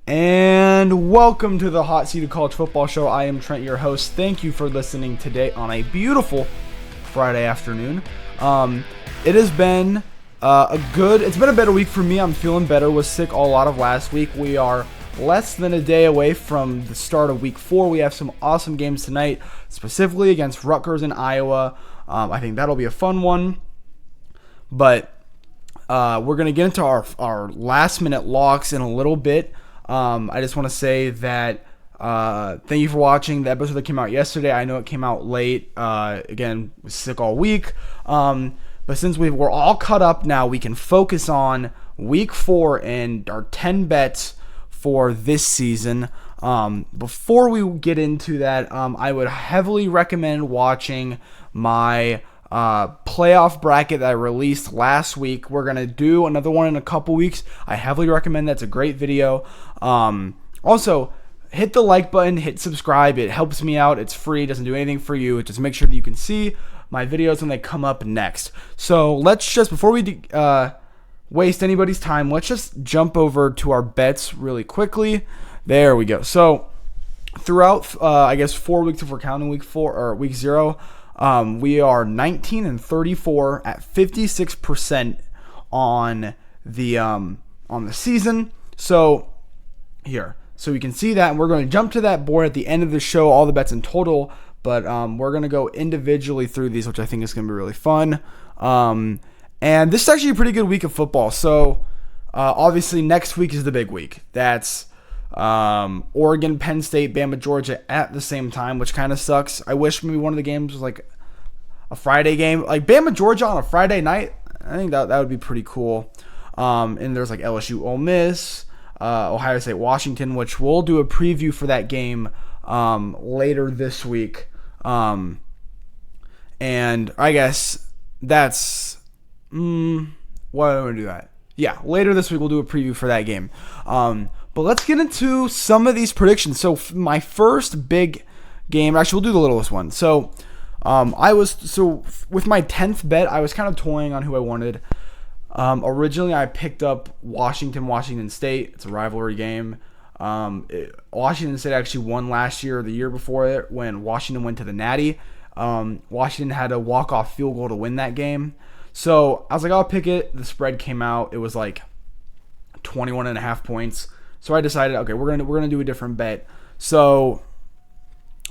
And welcome to the Hot Seat of College Football Show. I am Trent, your host. Thank you for listening today on a beautiful Friday afternoon. It has been it's been a better week for me. I'm feeling better. Was sick a lot of last week. We are less than a day away from the start of week 4. We have some awesome games tonight, specifically against Rutgers and Iowa. I think that'll be a fun one. But we're going to get into our last minute locks in a little bit. I just want to say that thank you for watching the episode that came out yesterday. I know it came out late. Again, was sick all week. But since we're all caught up now, we can focus on week 4 and our 10 bets for this season. Before we get into that, I would heavily recommend watching my playoff bracket that I released last week. We're going to do another one in a couple weeks. I heavily recommend that. It's a great video. Also, hit the like button, hit subscribe. It helps me out. It's free. It doesn't do anything for you. Just make sure that you can see my videos when they come up next. So let's just, before we waste anybody's time, let's just jump over to our bets really quickly. There we go. So throughout, 4 weeks if we're counting week 4 or week 0, we are 19 and 34 at 56% on the season. So we can see that, and we're going to jump to that board at the end of the show, all the bets in total. But we're going to go individually through these, which I think is going to be really fun. And this is actually a pretty good week of football. So obviously next week is the big week. That's Oregon, Penn State, Bama, Georgia at the same time, which kind of sucks. I wish maybe one of the games was like a Friday game, like Bama, Georgia on a Friday night. I think that would be pretty cool. And there's like LSU, Ole Miss, Ohio State, Washington, which we'll do a preview for that game later this week. And I guess that's why do I want to do that? Yeah, later this week we'll do a preview for that game. But let's get into some of these predictions. So my first big game, actually we'll do the littlest one. So with my 10th bet, I was kind of toying on who I wanted. Originally I picked up Washington State. It's a rivalry game. Washington State actually won last year or the year before it when Washington went to the Natty. Washington had a walk-off field goal to win that game. So I was like, I'll pick it. The spread came out. It was like 21.5 points. So I decided, okay, we're gonna do a different bet. So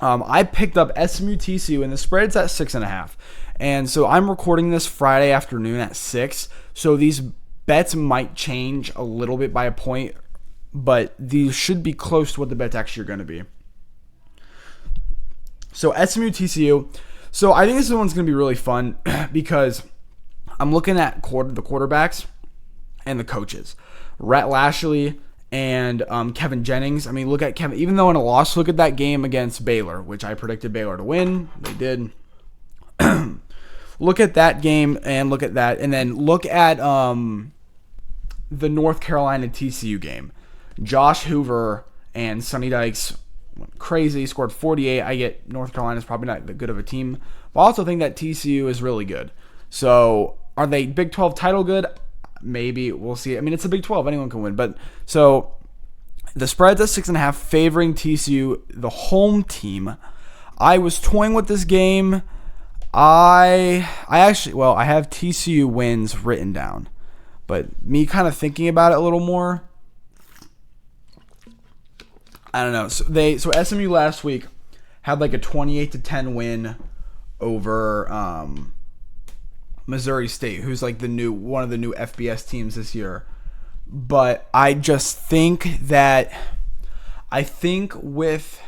I picked up SMU TCU, and the spread's at 6.5. And so I'm recording this Friday afternoon at 6. So these bets might change a little bit by a point, but these should be close to what the bets actually are going to be. So SMU TCU. So I think this one's going to be really fun because I'm looking at the quarterbacks and the coaches. Rhett Lashley and Kevin Jennings. I mean, look at Kevin. Even though in a loss, look at that game against Baylor, which I predicted Baylor to win. They did. Look at that game and look at that. And then look at the North Carolina TCU game. Josh Hoover and Sonny Dykes went crazy, scored 48. I get North Carolina's probably not that good of a team, but I also think that TCU is really good. So are they Big 12 title good? Maybe. We'll see. I mean, it's a Big 12. Anyone can win. But so the spread's at 6.5, favoring TCU, the home team. I was toying with this game. I have TCU wins written down, but me kind of thinking about it a little more, I don't know. So SMU last week had like a 28-10 win over Missouri State, who's like one of the new FBS teams this year. But I just think with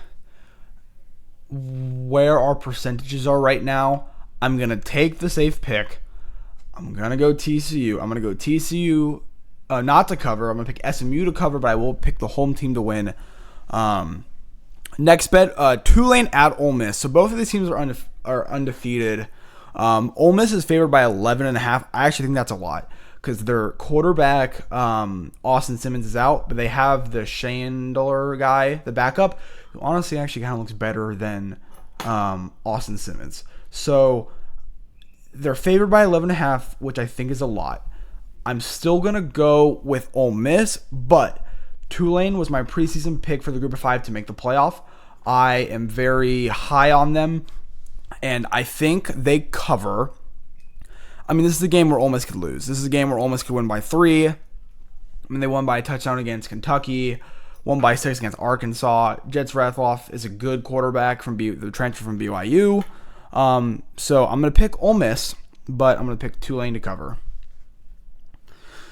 where our percentages are right now, I'm going to take the safe pick. I'm going to go TCU. I'm going to go TCU not to cover. I'm going to pick SMU to cover, but I will pick the home team to win. Next bet, Tulane at Ole Miss. So both of these teams are undefeated. Ole Miss is favored by 11.5. I actually think that's a lot because their quarterback, Austin Simmons, is out, but they have the Chandler guy, the backup, who honestly actually kind of looks better than Austin Simmons. So they're favored by 11.5, which I think is a lot. I'm still going to go with Ole Miss, but Tulane was my preseason pick for the group of 5 to make the playoff. I am very high on them, and I think they cover. I mean, this is a game where Ole Miss could lose. This is a game where Ole Miss could win by 3. I mean, they won by a touchdown against Kentucky, won by 6 against Arkansas. Jets Rathloff is a good quarterback from the transfer from BYU. So I'm going to pick Ole Miss, but I'm going to pick Tulane to cover.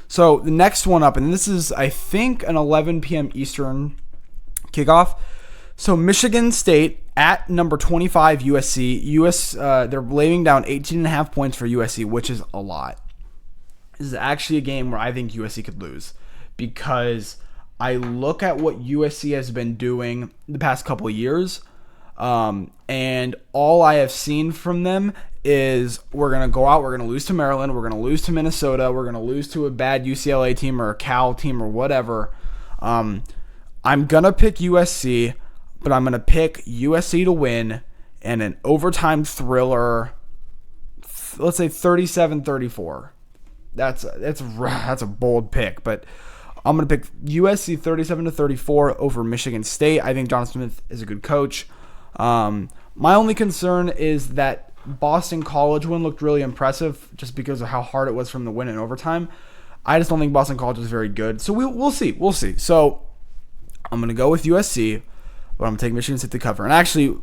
So the next one up, and this is, I think, an 11 p.m. Eastern kickoff. So Michigan State at number 25 USC. They're laying down 18.5 points for USC, which is a lot. This is actually a game where I think USC could lose because I look at what USC has been doing the past couple of years, and all I have seen from them is we're going to go out, we're going to lose to Maryland, we're going to lose to Minnesota, we're going to lose to a bad UCLA team or a Cal team or whatever. I'm going to pick USC, but I'm going to pick USC to win and an overtime thriller, let's say 37-34. That's a bold pick, but I'm going to pick USC 37-34 over Michigan State. I think John Smith is a good coach. My only concern is that Boston College win looked really impressive just because of how hard it was from the win in overtime. I just don't think Boston College is very good. So we'll see. We'll see. So I'm going to go with USC, but I'm going to take Michigan State to cover. And actually,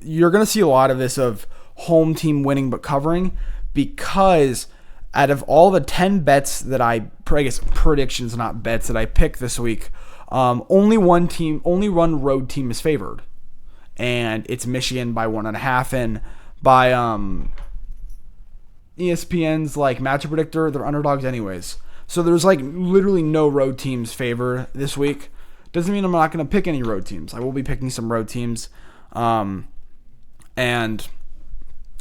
you're going to see a lot of this of home team winning but covering because out of all the 10 bets that I guess predictions, not bets, that I picked this week, only one road team is favored. And it's Michigan by 1.5. And by ESPN's like matchup predictor, they're underdogs anyways. So there's like literally no road teams favored this week. Doesn't mean I'm not going to pick any road teams. I will be picking some road teams. And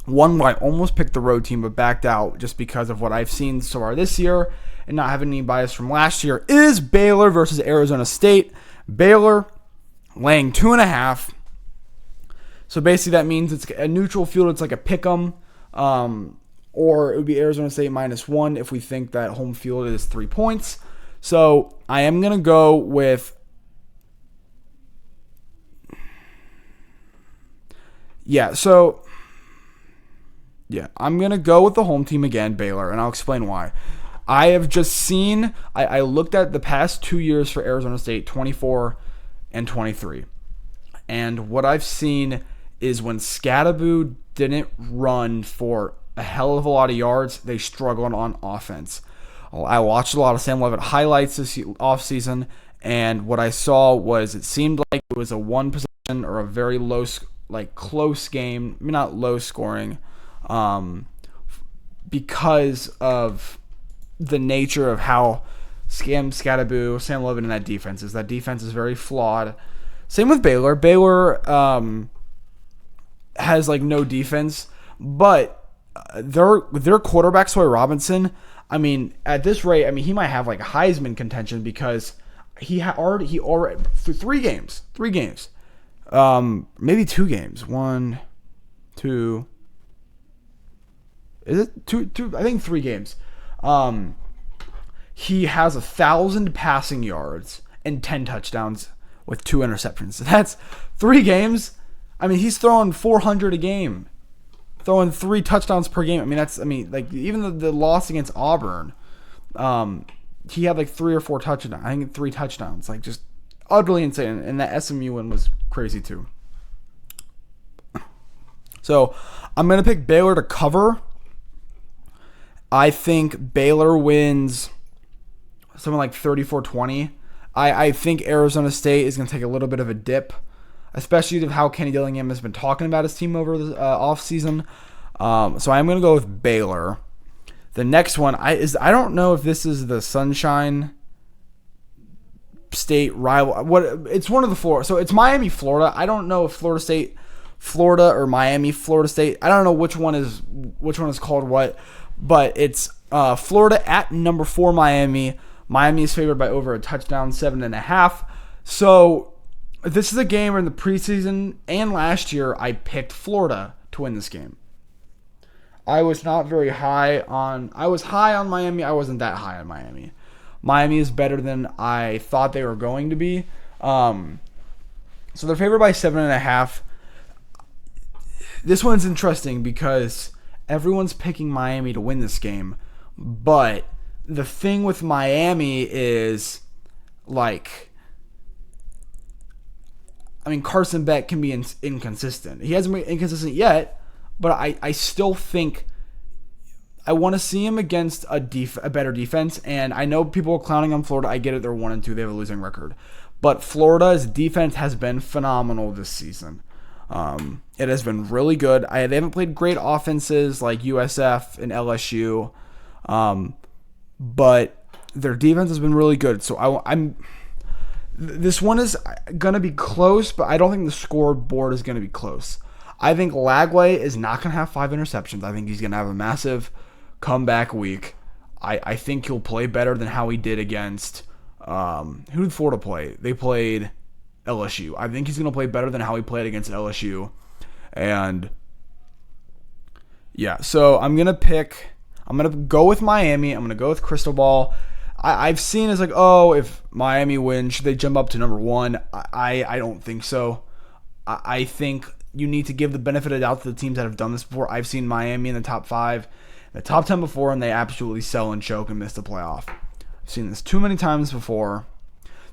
one where I almost picked the road team but backed out just because of what I've seen so far this year and not having any bias from last year is Baylor versus Arizona State. Baylor laying 2.5. So basically that means it's a neutral field. It's like a pick 'em. Or it would be Arizona State -1 if we think that home field is 3 points. So I am going to go with... I'm going to go with the home team again, Baylor, and I'll explain why. I have just seen... I looked at the past 2 years for Arizona State, 24 and 23. And what I've seen is when Scadaboo didn't run for a hell of a lot of yards, they struggled on offense. I watched a lot of Sam Leavitt highlights this offseason, and what I saw was it seemed like it was a one possession or a very low, close game. I mean, not low scoring, because of the nature of how Scadaboo, Sam Leavitt, and that defense is. That defense is very flawed. Same with Baylor. Baylor has no defense, but their quarterback, Sawyer Robinson, I mean, at this rate, he might have Heisman contention because he already through three games, maybe 2 games, 1, 2. Is it two? I think 3 games. He has 1,000 passing yards and 10 touchdowns with 2 interceptions. That's 3 games. He's throwing 400 a game, throwing 3 touchdowns per game. Even the loss against Auburn, he had 3 or 4 touchdowns. I think 3 touchdowns, just utterly insane. And that SMU one was crazy too. So I'm gonna pick Baylor to cover. I think Baylor wins something like 34-20. I think Arizona State is going to take a little bit of a dip, especially with how Kenny Dillingham has been talking about his team over the offseason. So I'm going to go with Baylor. The next one, I don't know if this is the Sunshine State rival. It's one of the Florida. So it's Miami, Florida. I don't know if Florida State, Florida, or Miami, Florida State. I don't know which one is called what, but it's Florida at number 4 Miami. Miami is favored by over a touchdown, 7.5. So this is a game where in the preseason and last year I picked Florida to win this game. I was not very high on. I was high on Miami. I wasn't that high on Miami. Miami is better than I thought they were going to be. So they're favored by 7.5. This one's interesting because everyone's picking Miami to win this game. But the thing with Miami is, Carson Beck can be inconsistent. He hasn't been inconsistent yet, but I still think I want to see him against a better defense. And I know people are clowning on Florida. I get it. They're 1-2. They have a losing record. But Florida's defense has been phenomenal this season. It has been really good. They haven't played great offenses like USF and LSU, but their defense has been really good. So this one is going to be close, but I don't think the scoreboard is going to be close. I think Lagway is not going to have 5 interceptions. I think he's going to have a massive comeback week. I think he'll play better than how he did against who did Florida play? They played LSU. I think he's going to play better than how he played against LSU. And yeah, so I'm going to go with Miami. I'm going to go with Crystal Ball. I've seen it's if Miami wins, should they jump up to number 1? I don't think so. I think you need to give the benefit of the doubt to the teams that have done this before. I've seen Miami in the top 5, the top 10 before, and they absolutely sell and choke and miss the playoff. I've seen this too many times before.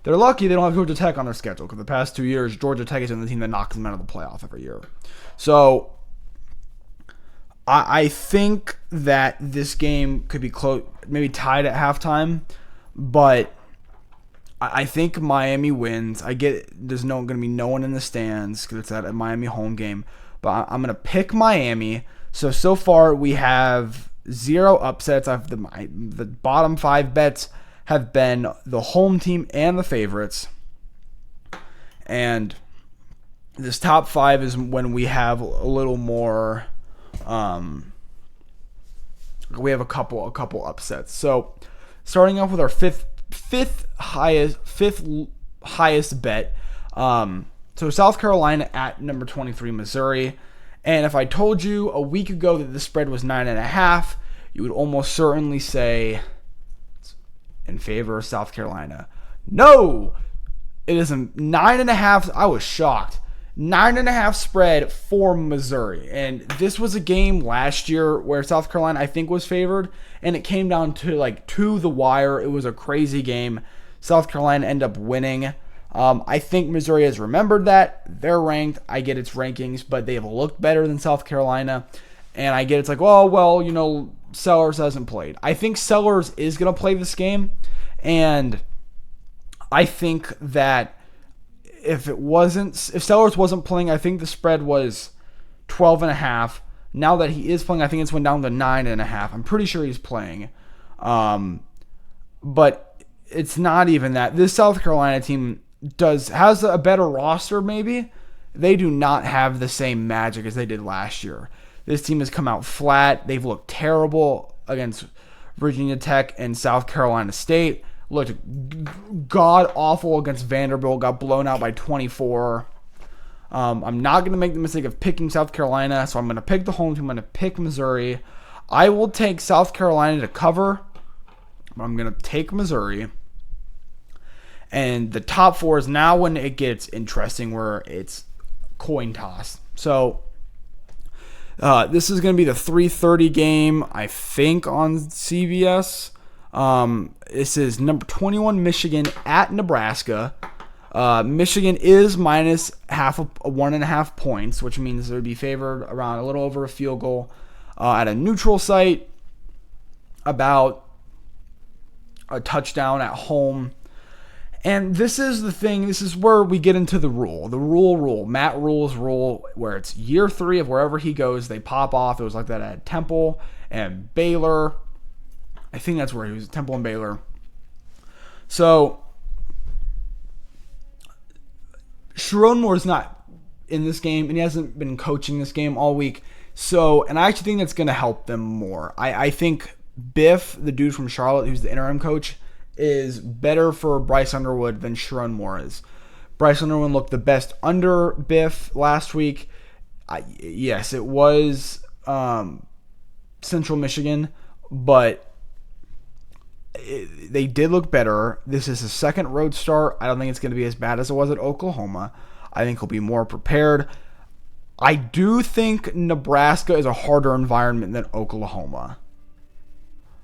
They're lucky they don't have Georgia Tech on their schedule because the past 2 years, Georgia Tech has been the team that knocks them out of the playoff every year. So I think that this game could be close, maybe tied at halftime, but I think Miami wins. I get it, there's going to be no one in the stands because it's at a Miami home game, but I'm going to pick Miami. So far we have 0 upsets. The bottom 5 bets have been the home team and the favorites. And this top 5 is when we have a little more we have a couple upsets. So starting off with our fifth highest bet. So South Carolina at number 23 Missouri. And if I told you a week ago that the spread was 9.5, you would almost certainly say in favor of South Carolina. No, it is a 9.5. I was shocked. 9.5 spread for Missouri. And this was a game last year where South Carolina, I think, was favored. And it came down to the wire. It was a crazy game. South Carolina ended up winning. I think Missouri has remembered that. They're ranked. I get its rankings, but they have looked better than South Carolina. And I get it's Sellers hasn't played. I think Sellers is going to play this game. And I think that if Sellers wasn't playing, I think the spread was 12.5. Now that he is playing, I think it's went down to 9.5. I'm pretty sure he's playing. But it's not even that. This South Carolina team has a better roster, maybe. They do not have the same magic as they did last year. This team has come out flat. They've looked terrible against Virginia Tech and South Carolina State. Looked god-awful against Vanderbilt. Got blown out by 24. I'm not going to make the mistake of picking South Carolina, so I'm going to pick the home team. I'm going to pick Missouri. I will take South Carolina to cover, but I'm going to take Missouri. And the top 4 is now when it gets interesting, where it's coin toss. So this is going to be the 3:30 game, I think, on CBS. This is number 21 Michigan at Nebraska. Michigan is minus 1.5 points, which means they would be favored around a little over a field goal at a neutral site, about a touchdown at home. And this is the thing. This is where we get into the rule. The rule. Matt Rule's rule, where it's year 3 of wherever he goes, they pop off. It was like that at Temple and Baylor. I think that's where he was, Temple and Baylor. So Sharon Moore's not in this game, and he hasn't been coaching this game all week. So, and I actually think that's going to help them more. I think Biff, the dude from Charlotte, who's the interim coach, is better for Bryce Underwood than Sharon Moore is. Bryce Underwood looked the best under Biff last week. Yes, it was Central Michigan, but They did look better. This is a second road start. I don't think it's going to be as bad as it was at Oklahoma. I think he'll be more prepared. I do think Nebraska is a harder environment than Oklahoma.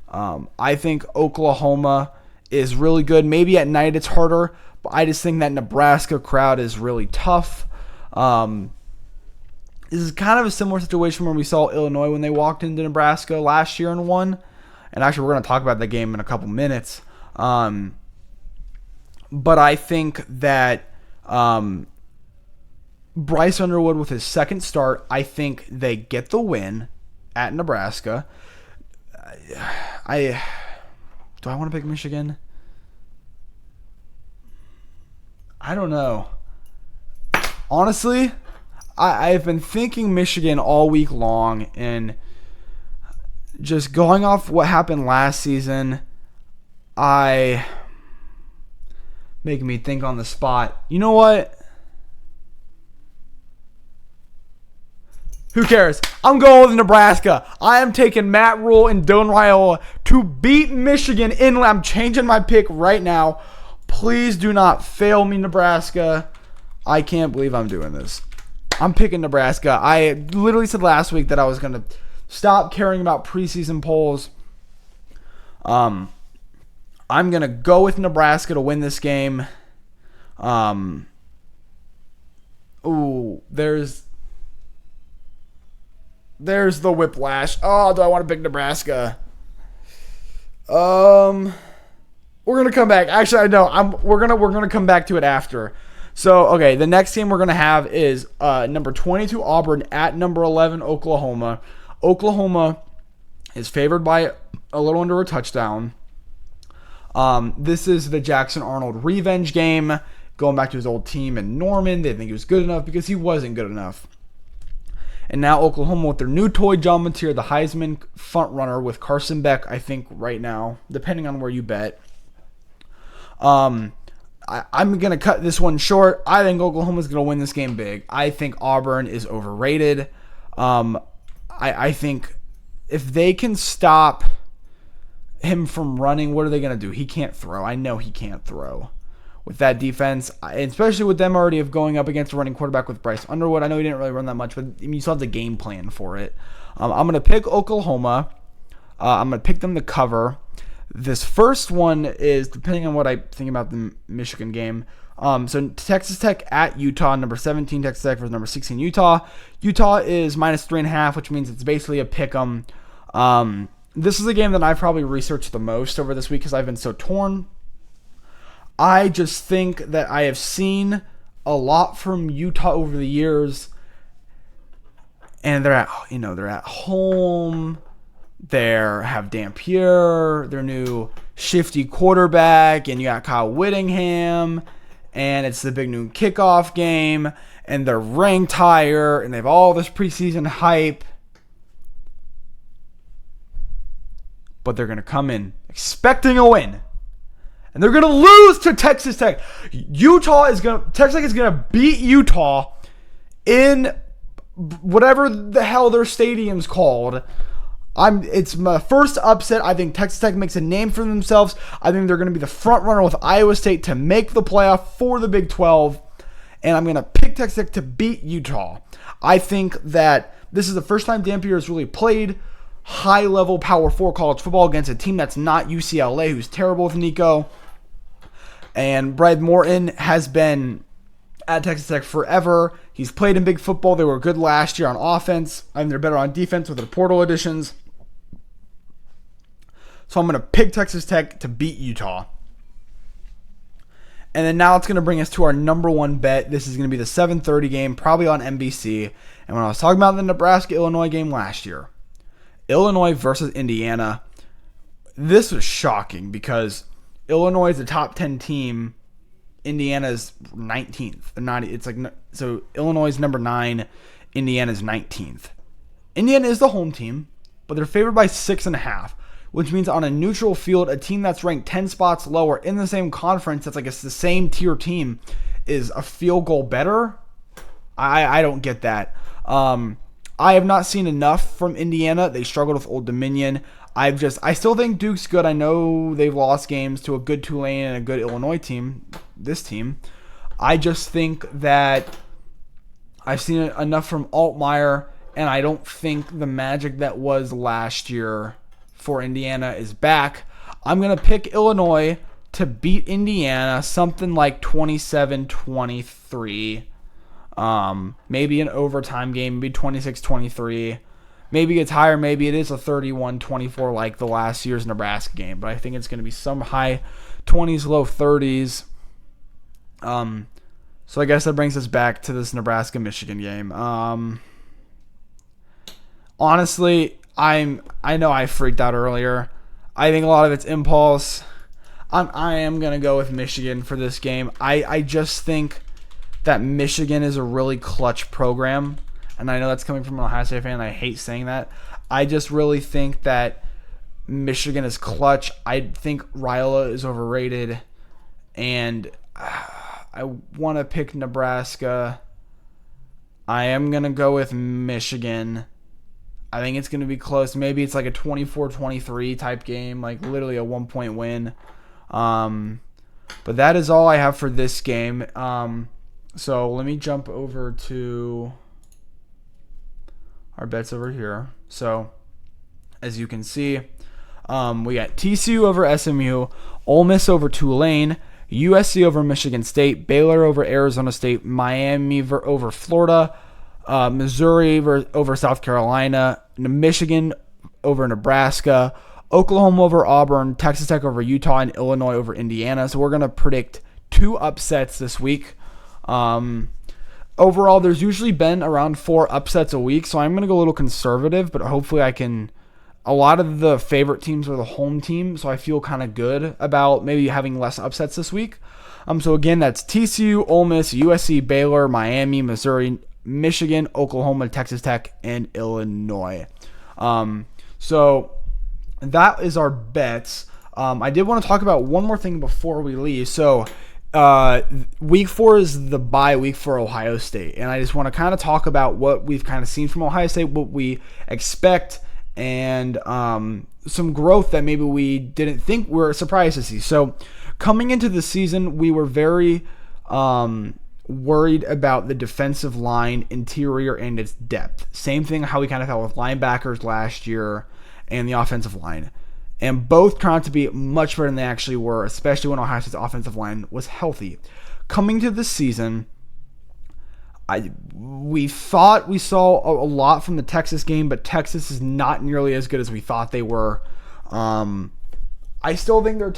I think Oklahoma is really good. Maybe at night it's harder, but I just think that Nebraska crowd is really tough. This is kind of a similar situation where we saw Illinois when they walked into Nebraska last year and won. And actually, we're going to talk about that game in a couple minutes. But I think that Bryce Underwood with his second start, I think they get the win at Nebraska. Do I want to pick Michigan? I don't know. Honestly, I've been thinking Michigan all week long, and just going off what happened last season, making me think on the spot. You know what? Who cares? I'm going with Nebraska. I am taking Matt Rule and Dylan Raiola to beat Michigan in. I'm changing my pick right now. Please do not fail me, Nebraska. I can't believe I'm doing this. I'm picking Nebraska. I literally said last week that I was going to stop caring about preseason polls. I'm going to go with Nebraska to win this game. There's the whiplash. Oh, do I want to pick Nebraska? We're gonna come back. Actually, I know. We're gonna come back to it after. So, okay, the next game we're gonna have is number 22 Auburn at number 11 Oklahoma. Oklahoma is favored by a little under a touchdown. This is the Jackson Arnold revenge game, going back to his old team in Norman. They didn't think he was good enough because he wasn't good enough. And now Oklahoma with their new toy, John Mateer, the Heisman front runner with Carson Beck, I think, right now, depending on where you bet. I'm going to cut this one short. I think Oklahoma's going to win this game big. I think Auburn is overrated. I think if they can stop him from running, what are they going to do? He can't throw. I know he can't throw. With that defense, especially with them already of going up against a running quarterback with Bryce Underwood. I know he didn't really run that much, but you still have the game plan for it. I'm going to pick Oklahoma. I'm going to pick them to cover. This first one is, depending on what I think about the Michigan game, so Texas Tech at Utah, number 17 Texas Tech versus number 16 Utah. Utah is minus 3.5, which means it's basically a pick 'em. This is a game that I've probably researched the most over this week because I've been so torn. I just think that I have seen a lot from Utah over the years, and they're at home. They have Dampier, their new shifty quarterback, and you got Kyle Whittingham, and it's the big noon kickoff game, and they're ranked higher, and they have all this preseason hype. But they're going to come in expecting a win. And they're going to lose to Texas Tech. Texas Tech is going to beat Utah in whatever the hell their stadium's called. It's my first upset. I think Texas Tech makes a name for themselves. I think they're going to be the front runner with Iowa State to make the playoff for the Big 12. And I'm going to pick Texas Tech to beat Utah. I think that this is the first time Dampier has really played high-level Power 4 college football against a team that's not UCLA, who's terrible with Nico. And Brad Morton has been at Texas Tech forever. He's played in big football. They were good last year on offense. I think they're better on defense with their portal additions. So I'm going to pick Texas Tech to beat Utah. And then now it's going to bring us to our number one bet. This is going to be the 7:30 game, probably on NBC. And when I was talking about the Nebraska-Illinois game last year, Illinois versus Indiana, this was shocking because Illinois is a top 10 team. Indiana's 19th. So Illinois is number 9. Indiana's 19th. Indiana is the home team, but they're favored by 6.5, which means on a neutral field, a team that's ranked 10 spots lower in the same conference, that's like it's the same tier team, is a field goal better. I don't get that. I have not seen enough from Indiana. They struggled with Old Dominion. I still think Duke's good. I know they've lost games to a good Tulane and a good Illinois team, this team. I just think that I've seen enough from Altmaier, and I don't think the magic that was last year for Indiana is back. I'm going to pick Illinois to beat Indiana, something like 27-23. Maybe an overtime game, maybe 26-23. Maybe it's higher, maybe it is a 31-24 like the last year's Nebraska game, but I think it's going to be some high 20s, low 30s. So I guess that brings us back to this Nebraska-Michigan game. Honestly, I know I freaked out earlier. I think a lot of it's impulse. I am going to go with Michigan for this game. I just think that Michigan is a really clutch program. And I know that's coming from an Ohio State fan, and I hate saying that. I just really think that Michigan is clutch. I think Ryla is overrated. And I want to pick Nebraska. I am going to go with Michigan. I think it's going to be close. Maybe it's like a 24-23 type game, like literally a 1-point win. But that is all I have for this game. So let me jump over to our bets over here. So as you can see, we got TCU over SMU, Ole Miss over Tulane, USC over Michigan State, Baylor over Arizona State, Miami over Florida, Missouri over South Carolina, Michigan over Nebraska, Oklahoma over Auburn, Texas Tech over Utah, and Illinois over Indiana. So we're going to predict 2 upsets this week. Overall, there's usually been around 4 upsets a week, so I'm going to go a little conservative, but hopefully I can. A lot of the favorite teams are the home team, so I feel kind of good about maybe having less upsets this week. So again, that's TCU, Ole Miss, USC, Baylor, Miami, Missouri, Michigan, Oklahoma, Texas Tech, and Illinois. So that is our bets. I did want to talk about one more thing before we leave. So week 4 is the bye week for Ohio State, and I just want to kind of talk about what we've kind of seen from Ohio State, what we expect, and some growth that maybe we didn't think we were surprised to see. So coming into the season, we were very worried about the defensive line, interior, and its depth. Same thing how we kind of felt with linebackers last year and the offensive line. And both turned out to be much better than they actually were, especially when Ohio State's offensive line was healthy. Coming to this season, we thought we saw a lot from the Texas game, but Texas is not nearly as good as we thought they were. I still think they're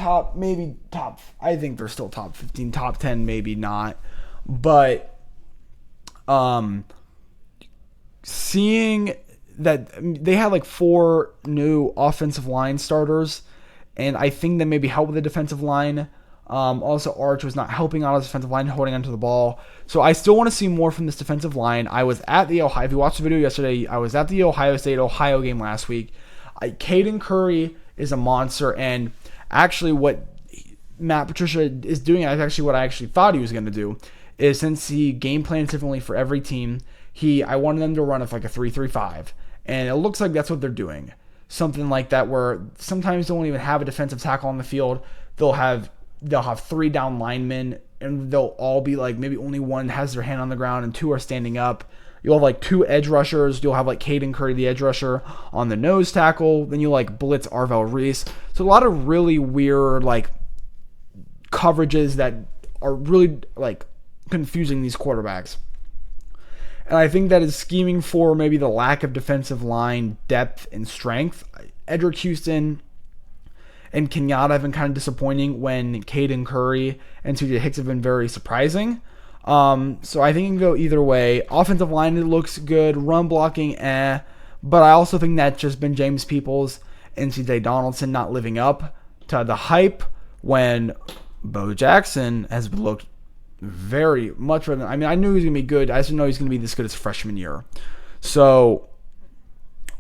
I think they're still top 15, top 10, maybe not. But seeing that they had like 4 new offensive line starters, and I think that maybe helped with the defensive line. Also, Arch was not helping out his defensive line, holding onto the ball. So I still want to see more from this defensive line. I was at the Ohio. If you watched the video yesterday, I was at the Ohio State-Ohio game last week. Caden Curry is a monster, and actually what Matt Patricia is doing, actually what I actually thought he was going to do, is since he game plans differently for every team, I wanted them to run it like a 3-3-5. And it looks like that's what they're doing. Something like that, where sometimes they won't even have a defensive tackle on the field. They'll have 3 down linemen, and they'll all be like, maybe only one has their hand on the ground and 2 are standing up. You'll have like 2 edge rushers. You'll have like Caden Curry, the edge rusher, on the nose tackle. Then you'll like blitz Arvell Reese. So a lot of really weird like coverages that are really like confusing these quarterbacks. And I think that is scheming for maybe the lack of defensive line depth and strength. Edric Houston and Kenyatta have been kind of disappointing when Caden Curry and CJ Hicks have been very surprising. So I think it can go either way. Offensive line, it looks good. Run blocking, But I also think that's just been James Peoples and CJ Donaldson not living up to the hype when Bo Jackson has looked very much better than, I knew he was going to be good. I just didn't know he was going to be this good as freshman year. So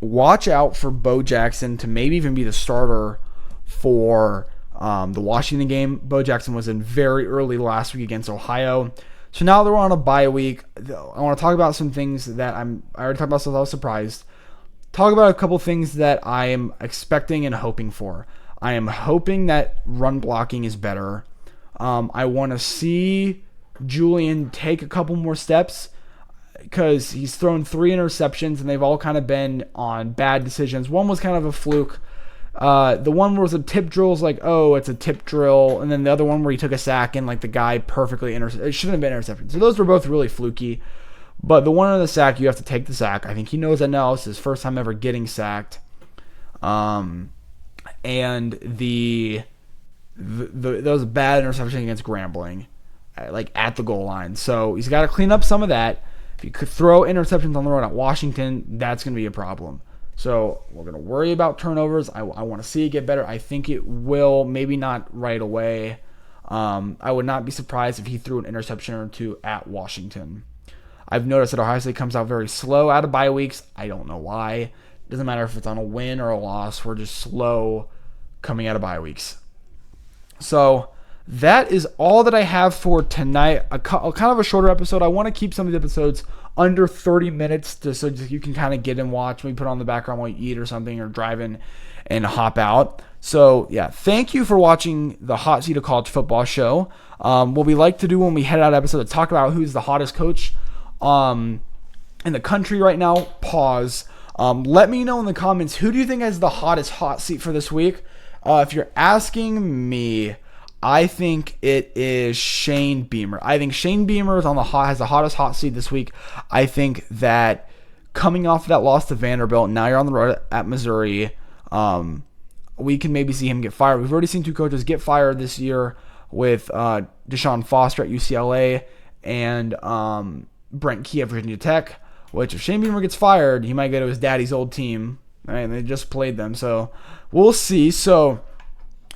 watch out for Bo Jackson to maybe even be the starter for the Washington game. Bo Jackson was in very early last week against Ohio. So now they're on a bye week. I want to talk about some things that I already talked about, so I was surprised. talk about a couple things that I am expecting and hoping for. I am hoping that run blocking is better. I want to see Julian take a couple more steps because he's thrown 3 interceptions and they've all kind of been on bad decisions. One was kind of a fluke. The one where it was a tip drill is like, oh, it's a tip drill. And then the other one where he took a sack and like the guy perfectly intercepted. It shouldn't have been intercepted. So those were both really fluky. But the one on the sack, you have to take the sack. I think he knows that now. It's his first time ever getting sacked. And that was a bad interception against Grambling, like at the goal line. So he's got to clean up some of that. If you could throw interceptions on the road at Washington, that's going to be a problem. So we're going to worry about turnovers. I want to see it get better. I think it will, maybe not right away. I would not be surprised if he threw an interception or two at Washington. I've noticed that Ohio State comes out very slow out of bye weeks. I don't know why. It doesn't matter if it's on a win or a loss. We're just slow coming out of bye weeks. So that is all that I have for tonight. A kind of a shorter episode. I want to keep some of the episodes under 30 minutes so you can kind of get and watch. Maybe put on the background while you eat or something or driving and hop out. So, yeah, thank you for watching the Hot Seat of College Football show. What we like to do when we head out episode is talk about who's the hottest coach in the country right now. Pause. Let me know in the comments, who do you think has the hottest hot seat for this week? If you're asking me, I think it is Shane Beamer. I think Shane Beamer is has the hottest hot seat this week. I think that coming off of that loss to Vanderbilt, now you're on the road at Missouri, we can maybe see him get fired. We've already seen 2 coaches get fired this year with Deshaun Foster at UCLA and Brent Key at Virginia Tech, which if Shane Beamer gets fired, he might go to his daddy's old team. Right? They just played them, so we'll see. So,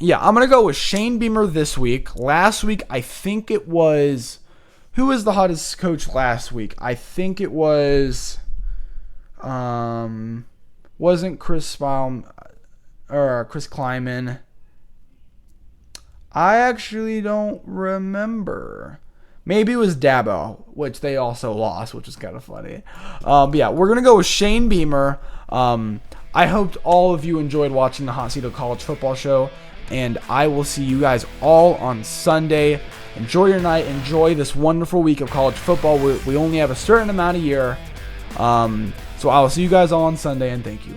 yeah, I'm going to go with Shane Beamer this week. Last week, I think it was... Who was the hottest coach last week? I think it was... wasn't Chris Baum or Chris Kleiman. I actually don't remember. Maybe it was Dabo, which they also lost, which is kind of funny. But yeah, we're going to go with Shane Beamer. I hope all of you enjoyed watching the Hot Seat of College Football show, and I will see you guys all on Sunday. Enjoy your night. Enjoy this wonderful week of college football. We only have a certain amount a year. So I will see you guys all on Sunday, and thank you.